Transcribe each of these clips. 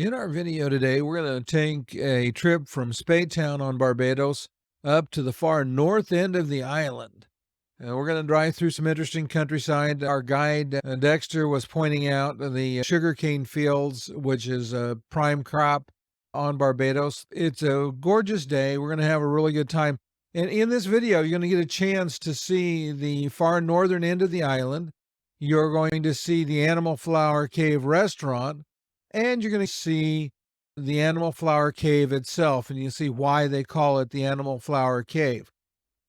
In our video today, we're going to take a trip from Spaytown on Barbados up to the far north end of the island. We're going to drive through some interesting countryside. Our guide, Dexter, was pointing out the sugarcane fields, which is a prime crop on Barbados. It's a gorgeous day. We're going to have a really good time. And in this video, you're going to get a chance to see the far northern end of the island. You're going to see the Animal Flower Cave restaurant, and you're going to see the Animal Flower Cave itself, and you see why they call it the Animal Flower Cave.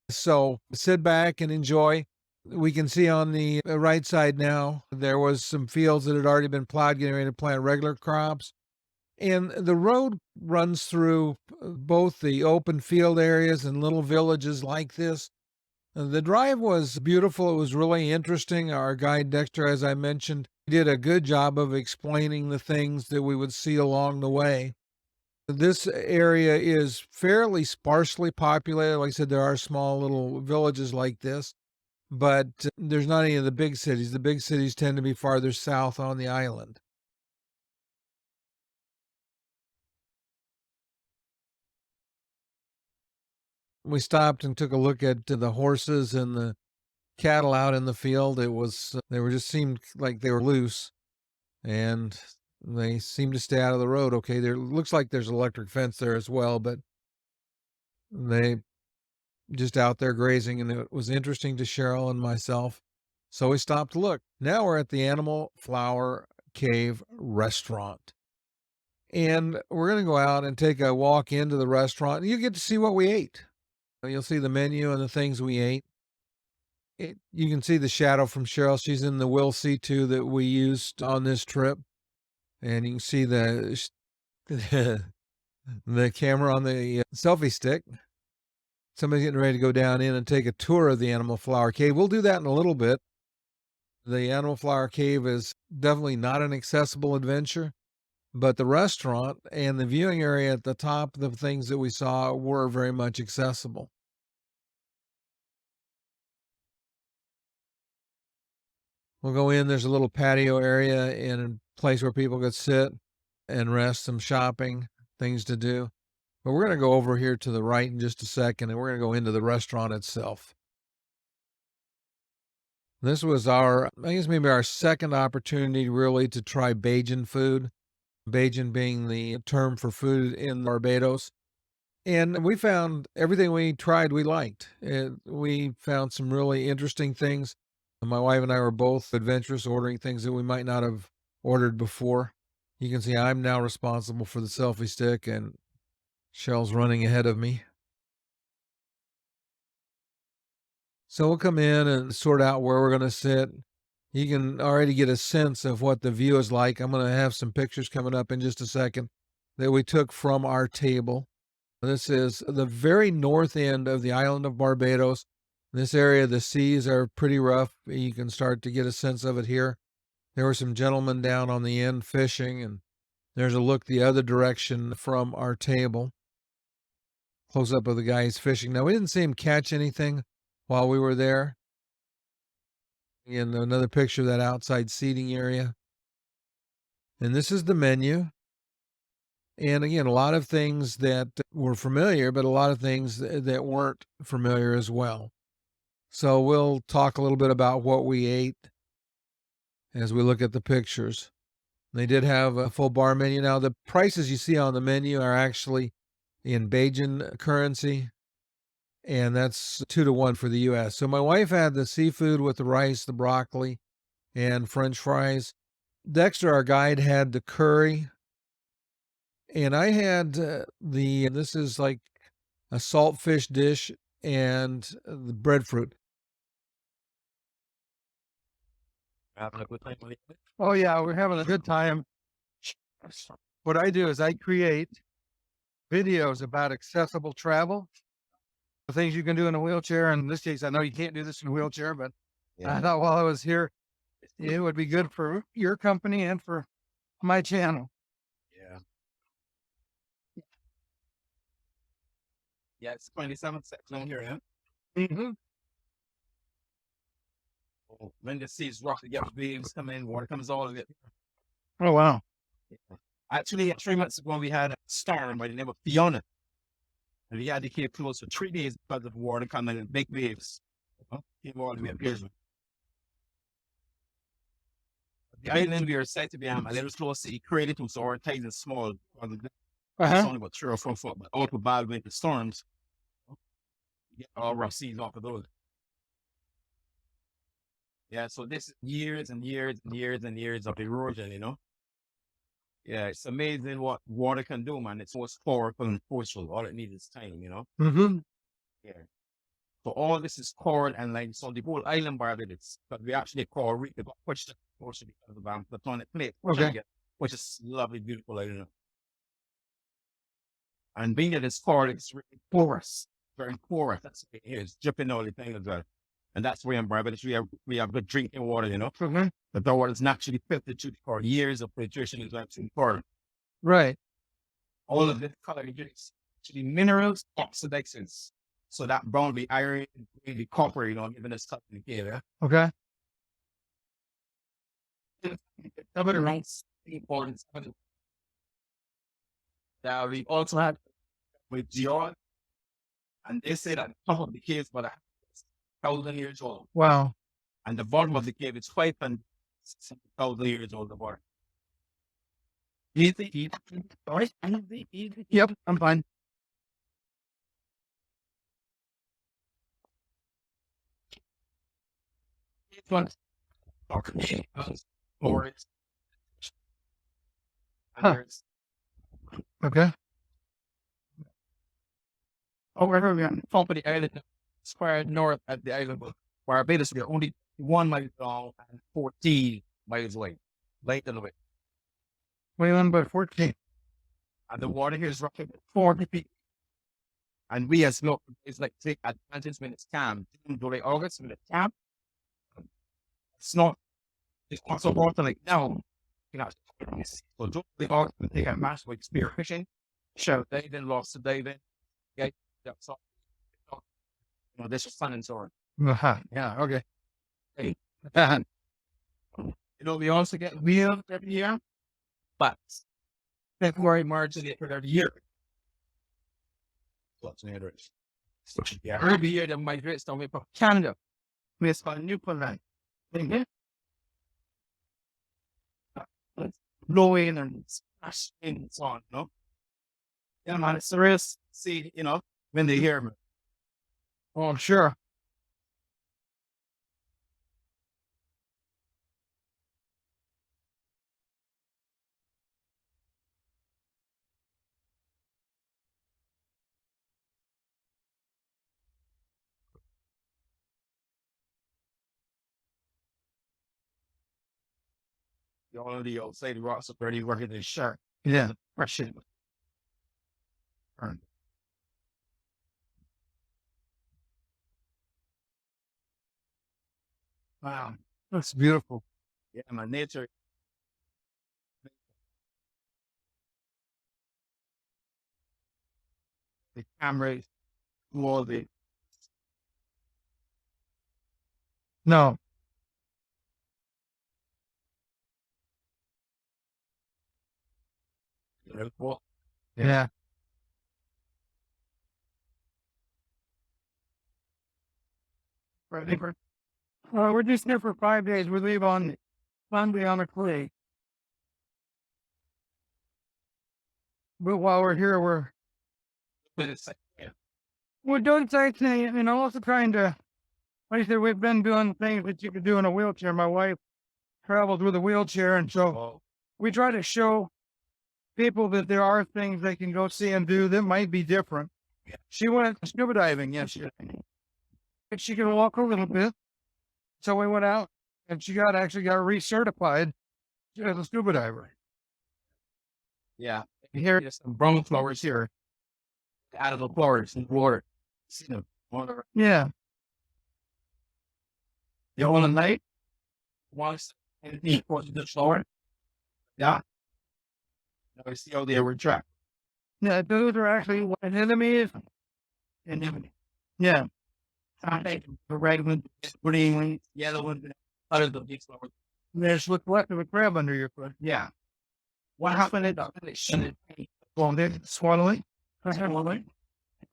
So sit back and enjoy. We can see on the right side now, there was some fields that had already been plowed, getting ready to plant regular crops. And the road runs through both the open field areas and little villages like this. The drive was beautiful. It was really interesting. Our guide, Dexter, as I mentioned, did a good job of explaining the things that we would see along the way. This area is fairly sparsely populated. Like I said, there are small little villages like this, but there's not any of the big cities. The big cities tend to be farther south on the island. We stopped and took a look at the horses and the cattle out in the field. They were just seemed like they were loose, and they seemed to stay out of the road. Okay, there looks like there's an electric fence there as well, but they just out there grazing, and it was interesting to Cheryl and myself. So we stopped to look. Now we're at the Animal Flower Cave restaurant. And we're going to go out and take a walk into the restaurant. You get to see what we ate. You'll see the menu and the things we ate. You can see the shadow from Cheryl. She's in the Will C2 that we used on this trip. And you can see the camera on the selfie stick. Somebody's getting ready to go down in and take a tour of the Animal Flower Cave. We'll do that in a little bit. The Animal Flower Cave is definitely not an accessible adventure, but the restaurant and the viewing area at the top, the things that we saw were very much accessible. We'll go in, there's a little patio area and a place where people could sit and rest, some shopping, things to do. But we're going to go over here to the right in just a second, and we're going to go into the restaurant itself. This was I guess maybe our second opportunity really to try Bajan food, Bajan being the term for food in Barbados. And we found everything we tried we liked. We found some really interesting things. My wife and I were both adventurous, ordering things that we might not have ordered before. You can see I'm now responsible for the selfie stick, and Cheryl's running ahead of me. So we'll come in and sort out where we're going to sit. You can already get a sense of what the view is like. I'm going to have some pictures coming up in just a second that we took from our table. This is the very north end of the island of Barbados. This area, the seas are pretty rough. You can start to get a sense of it here. There were some gentlemen down on the end fishing, and there's a look the other direction from our table. Close up of the guys fishing. Now, we didn't see him catch anything while we were there. And another picture of that outside seating area. And this is the menu. And again, a lot of things that were familiar, but a lot of things that weren't familiar as well. So we'll talk a little bit about what we ate as we look at the pictures. They did have a full bar menu. Now, the prices you see on the menu are actually in Bajan currency, and that's 2-to-1 for the U.S. So my wife had the seafood with the rice, the broccoli, and French fries. Dexter, our guide, had the curry, and I had this is like a saltfish dish and the breadfruit. Having a good time with it? Oh yeah, we're having a good time. What I do is I create videos about accessible travel, the things you can do in a wheelchair. In this case, I know you can't do this in a wheelchair, but I thought while I was here, it would be good for your company and for my channel. Yeah. Yeah, it's 27 seconds on here, huh? Mm-hmm. When the seas rock together, beams come in, water comes all of it. Oh wow. Actually, 3 months ago, we had a storm by the name of Fiona. And we had to keep closed for 3 days because of water coming in big waves. Came all the way up here. The island we are said to be a little close to created to, so our tides are small. It's only about 3 or 4 foot, but out with bad winter storms, you get all rough seas off of those. Yeah, so this is years and years and years and years of erosion, Yeah, it's amazing what water can do, man. It's most powerful and forceful. All it needs is time, Mm-hmm. Yeah. So all this is coral and like so the whole island Barbados, but we actually coral reef. They got pushed to the ocean because of the platonic plate, Okay. which is lovely, beautiful island. And being that it's coral, it's really porous, very porous. That's what it is, dripping all the thing as well. And that's where in Barbados we have good drinking water, Mm-hmm. But the water is naturally filtered through the coral. Years of filtration is actually coral. Right. All of this color is actually minerals, oxidizes. So that brown, the iron, the copper, even the stuff in the cave, yeah? Okay. Covered rice, important. Now we also had with geology, and they say that the top of the cave is about 1,000 years old, Wow. and the bottom of the cave is 5,000 years old. The bottom. Easy. Sorry, easy. Yep. I'm fine. One. Okay. Forest. Huh. Okay. However, we are from the island, square north at the island of Barbados. We are only 1 mile long and 14 miles away. Length of the way. 21 by 14. And the water here is roughly 40 feet. And we as local, it's like take advantage when it's calm. June, July, August, when it's calm. It's not so often like now. So July, August, they got massive like spear fishing. Show they then lost the day then. Yeah, that's all. This is fun and so on. Uh-huh. Yeah. Okay. Hey. We also get wheels every year, but February, March, and April every year. What's the address? Yeah, every year the migrants don't wait for Canada. We spend Newfoundland. Blowing and splashing and so on, Yeah, man, it's serious. See, when they hear me. Oh, I'm sure. You all know the old say the rocks are pretty working this shark. Yeah. Russian. Wow. That's beautiful. Yeah, my nature. The cameras, all the No. well, Yeah. right. We're just here for 5 days. We leave on Sunday on a cruise. But while we're here, we're doing sightseeing and also trying to, like I said, we've been doing things that you could do in a wheelchair. My wife traveled with a wheelchair, and so we try to show people that there are things they can go see and do that might be different. Yeah. She went scuba diving yesterday. She can walk a little bit. So we went out and she actually got recertified as a scuba diver. Yeah. Here there's some brown flowers here. Out of the flowers in the water. See them. Yeah. You want a night? Once and eat for the flower. Yeah. Now we see how they were trapped. Yeah, those are actually what enemies. Anemone. Yeah. I think the red one, green one, yellow one, other than these flowers. There's what's left of a crab under your foot. Yeah. What happened is that it shouldn't go on there, swallow it,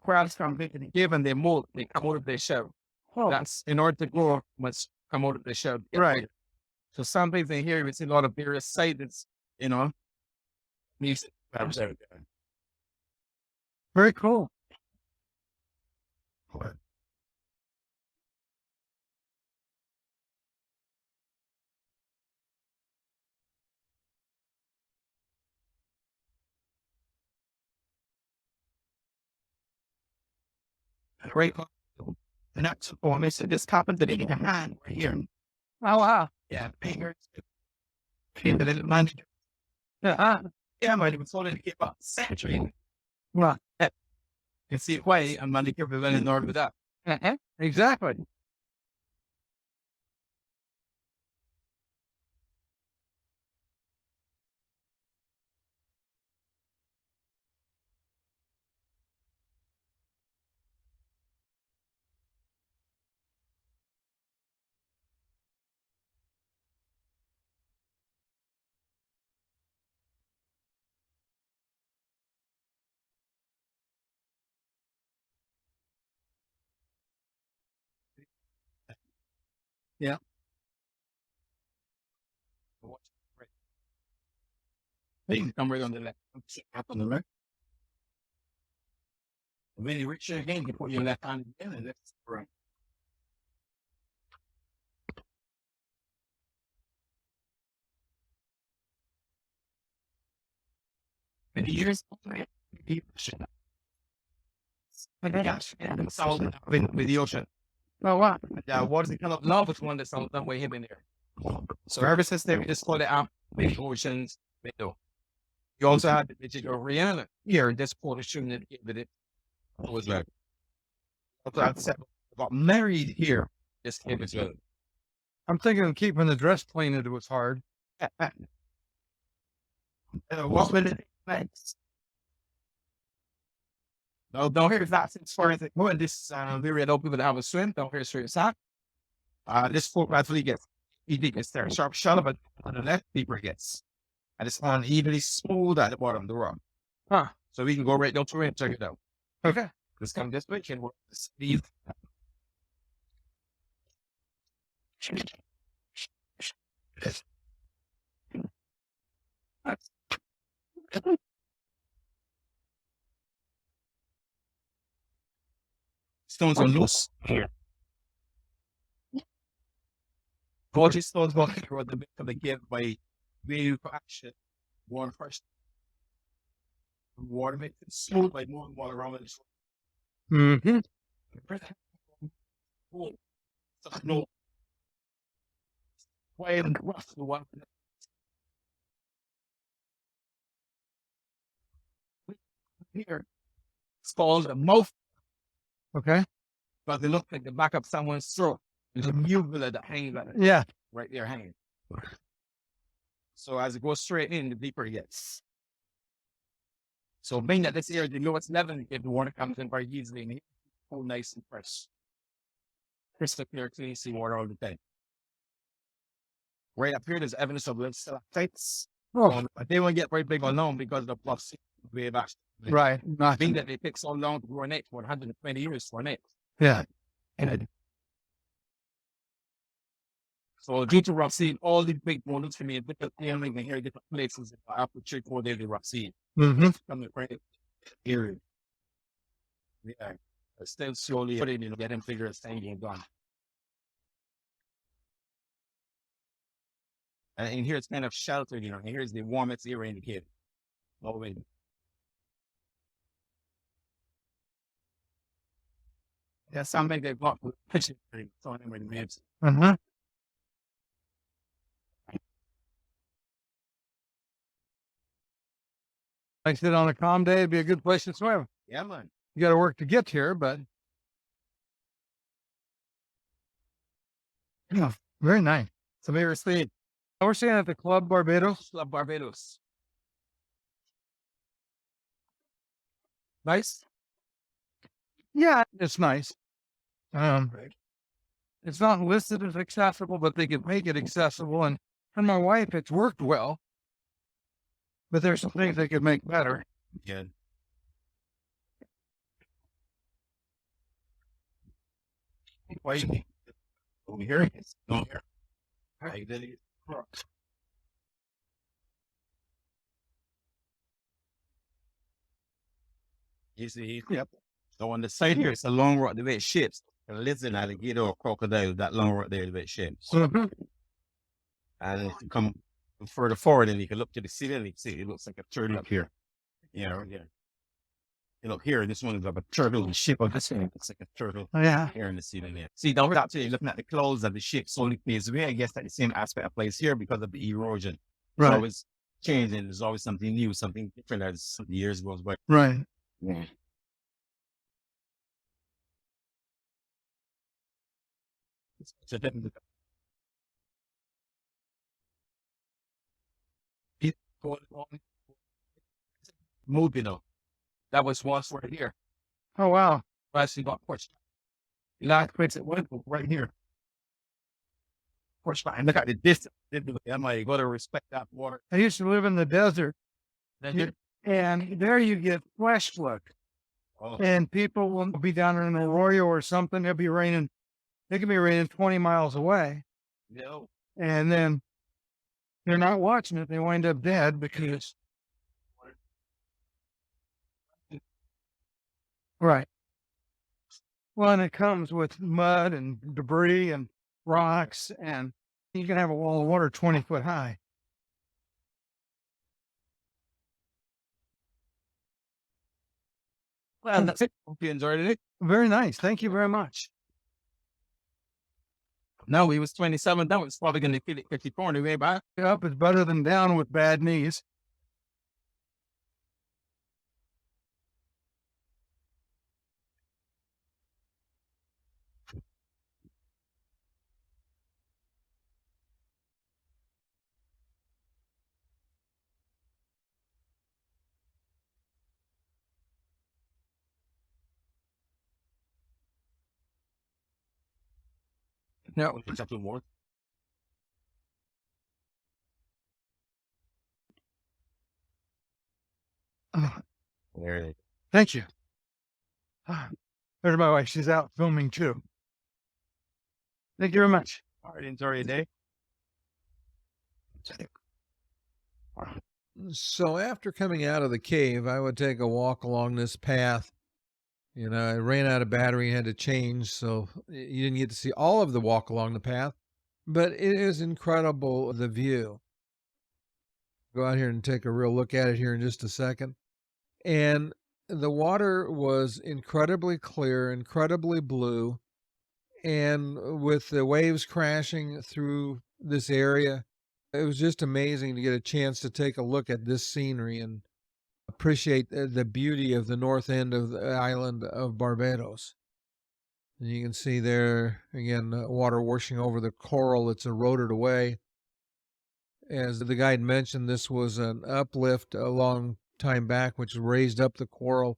crabs come big and give and they mold, they come out of their shell. Oh, That's in order to grow, must come out of the shell. right. So some things in here, we see a lot of various sightings, you know, music. Very cool. Great. And that's for me. So this happened that in the hand right here. Oh, wow. Yeah, fingers. The little man. Yeah. Yeah, man, it was only to keep up century. Right. You can see why I'm going to give it in order with that. Exactly. Yeah. You can come right on the left. Up on the left. When you reach your hand, you put your left hand in and that's right. And the years, and solid with the ocean. Oh, wow. Water's kind of love is one that's on that way him in there. So ever since they just called it out, big oceans, window. You also had the digital Rihanna here, this photo shooting it with it. What was that? Got married here. This came as well. I'm thinking of keeping the dress clean. It was hard. What will it next? No, down here is that as far as it going. This we read open people that have a swim. Down here is straight side. This foot actually gets easy gets there. Sharp shallow, but on the left deeper gets. And it's unevenly smooth at the bottom of the rock. Huh. So we can go right down to it and check it out. Okay. Let's come this way and work this leave. Stones are loose here. Gorgeous stones go through the bit of the give by wave action. Water first. Water makes it smooth by moving water around it. Mm-hmm. No. Way and rough the one. Here. It's called a mouth, Okay. but they look like the back of someone's throat. There's a uvula that hangs Yeah. right there hanging. So as it goes straight in, the deeper it gets. So being that this area, the lowest level, if the water comes in very easily, and it's cool, nice and fresh. Crystal clear, clean seawater all the time. Right up here, there's evidence of little stalactites. Oh, But they won't get very big or long because of the plus wave action. right. Being that they take so long to grow an egg, 120 years for an egg. Yeah. So due to rough seed, all the big models can be in different areas and here different places after 3-4 days of rough seed. Mm-hmm. Coming right here. Yeah. Still slowly putting in getting bigger as time goes on. And in here it's kind of sheltered, and here's the warmest area in the cave. Oh wait. Yeah, something they've got with pitching so anyway the maps. Uh-huh. Like I said, on a calm day, it'd be a good place to swim. Yeah, man. You got to work to get here, but yeah, very nice. So we were staying We're staying at the Club Barbados. Club Barbados. Nice. Yeah, it's nice. It's not listed as accessible, but they could make it accessible. And for my wife, it's worked well. but there's some things they could make better. Yeah. Why you think over here? It's no here. Like that is cross. You see, Yep. so on the side here, it's a long rock the way it shapes. A lizard, alligator, or crocodile, that long rock there, the way it shapes. Mhm. And if you come further forward, and you can look to the ceiling, you can see it looks like a turtle up here. Yeah, right here. You look here, this one is like a turtle, the shape of this one looks like a turtle. Oh, yeah. Here in the ceiling there. See, down top here, you're looking at the clouds and the shape slowly fades away. I guess that the same aspect applies here because of the erosion. It's Right. always changing. There's always something new, something different as the years goes by. Right. Yeah. It's a different. Move, you know. That was once right here. Oh, wow. I see got pushed. Last place it went right here. Pushed by. And look at the distance. I'm like, you gotta respect that water. I used to live in the desert, Then and there you get flash flood. oh, And people will be down in an arroyo or something. It'll be raining. It can be raining 20 miles away. you know, And then they're not watching it. They wind up dead because. Right. Well, and it comes with mud and debris and rocks, and you can have a wall of water 20 foot high. well, that's it. Hope you enjoyed it. Very nice. Thank you very much. No, he was 27. That was probably going to feel it 54 anyway, but Up is better than down with bad knees. no, it's up to more. Oh, There it is. thank you. There's my wife. She's out filming too. Thank you very much. All right, enjoy your day. So after coming out of the cave, I would take a walk along this path. You know, I ran out of battery and had to change, so you didn't get to see all of the walk along the path, but it is incredible, the view. Go out here and take a real look at it here in just a second. And the water was incredibly clear, incredibly blue, and with the waves crashing through this area, it was just amazing to get a chance to take a look at this scenery and appreciate the beauty of the north end of the island of Barbados. And you can see there again, water washing over the coral that's eroded away. As the guide mentioned, this was an uplift a long time back, which raised up the coral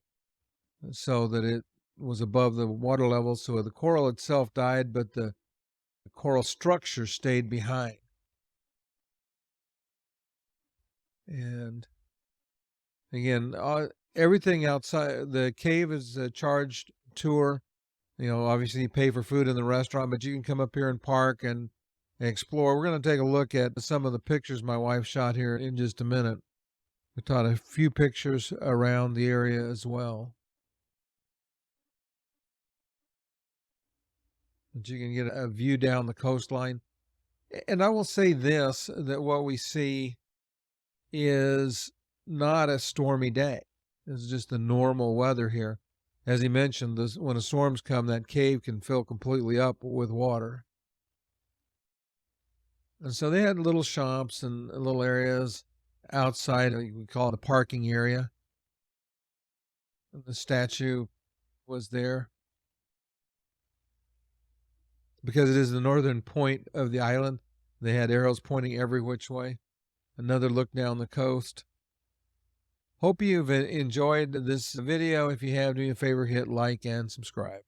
so that it was above the water level. So the coral itself died, but the coral structure stayed behind. And again, everything outside the cave is a charged tour. You know, obviously you pay for food in the restaurant, but you can come up here and park and explore. We're going to take a look at some of the pictures my wife shot here in just a minute. We taught a few pictures around the area as well. But you can get a view down the coastline. And I will say this, that what we see is not a stormy day. It's just the normal weather here. As he mentioned, when the storms come, that cave can fill completely up with water. And so they had little shops and little areas outside, we call it a parking area. And the statue was there because it is the northern point of the island. They had arrows pointing every which way. Another look down the coast. Hope you've enjoyed this video. If you have, do me a favor, hit like and subscribe.